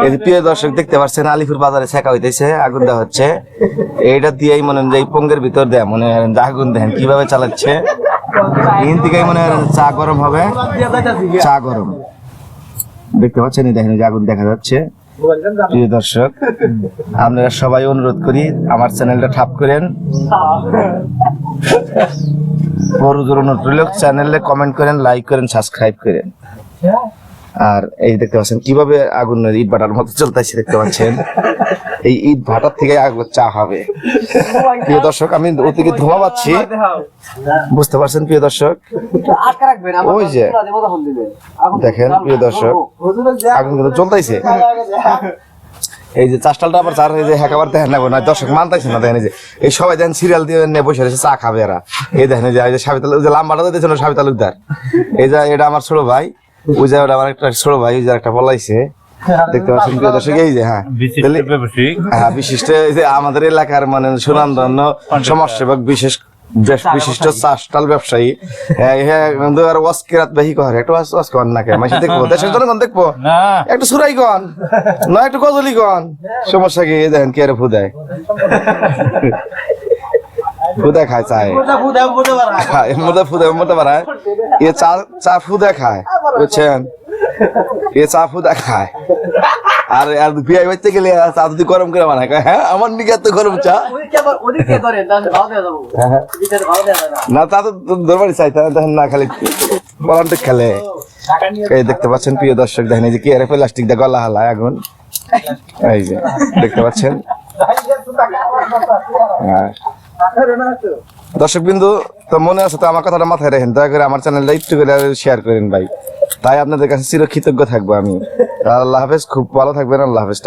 এই যে প্রিয় দর্শক দেখতে পাচ্ছেন আলিপুর বাজারে ছেঁকা হইতেছে, আগুন দেওয়া হচ্ছে। এইটা দিয়েই মনে হয় যে এই পঙ্গের ভিতর দেয় মনে হয় যে আগুন দেন কিভাবে চালাচ্ছে। এখান থেকেই মনে হয় চা গরম হবে, চা গরম দেখতে পাচ্ছেন। এই দেখেন যে আগুন দেখা যাচ্ছে। প্রিয় দর্শক আপনারা সবাই অনুরোধ করি আমার চ্যানেলটা ঠাপ করেন, বড় জোর অনুরোধ রইল, চ্যানেলে কমেন্ট করেন, লাইক করেন, সাবস্ক্রাইব করেন। আর এই দেখতে পাচ্ছেন কিভাবে আগুন ইট ভাটার মতো চলতেছে, দেখতে পাচ্ছেন। এই ইট ভাটার থেকে আগুন চা হবে। প্রিয় দর্শক আমি ওদিকে ধোঁয়া পাচ্ছি, বুঝতে পারছেন প্রিয় দর্শক। ওই যে দেখেন প্রিয় দর্শক আগুন কিন্তু চলতেছে। এই যে চাষটালটা আবার চার এই যে হ্যাকাবার দেখেন না, না দর্শক মানতেছে না। দেখেন এই সবাই দেখেন সিরিয়াল দিয়ে বসে রয়েছে চা খাবে এরা। এই দেখেন যে সাবিত যে লাম্বাটা দিয়েছিল সাবিত তালুকদার, এই যে এটা আমার ছোট ভাই, ওই যে আমার একটা ছোট ভাই, ওই যে একটা পলাইছে দেখতে পাচ্ছেন প্রিয় দর্শক। এই যে হ্যাঁ বিশিষ্ট এই যে আমাদের এলাকার মানে সুনামধন্য সমাজসেবক বিশিষ্ট চাষটাল ব্যবসায়ী। আর ওয়াসকিরাত বাহি করে একটু ওয়াস কর না কেন মাসে দেখবো, দেশের জনগণ দেখবো, একটু সুরাই গন না একটু গজলি গন, সমস্যা কি? দেখেন কি আরে ফুদায় ফুদা খায় চায়, ফুদা পারায় এ চা ফুদা খায়, বুঝছেন? এ চা ফুদা খায়। আর বিয়ে বাড়তে গেলে চা যদি গরম করে বানায়, হ্যাঁ আমার নিকে এত গরম চা না, তা তো দরবারি চাইতে দেখেন না, খালি পলান্টিক খেলে। এই দেখতে পাচ্ছেন প্রিয় দর্শক, দেখেন এই যে কি আরে প্লাস্টিক দিয়ে গলা হালায় আগুন, এই যে দেখতে পাচ্ছেন। দর্শক বিন্দু তো মনে আছে তো আমার কথাটা মাথায় রাখেন, দয়া করে আমার চ্যানেলটা একটু করে শেয়ার করেন ভাই, তাই আপনাদের কাছে চিরকৃতজ্ঞ থাকবো আমি। আল্লাহ হাফেজ, খুব ভালো থাকবেন, আল্লাহ হাফেজ।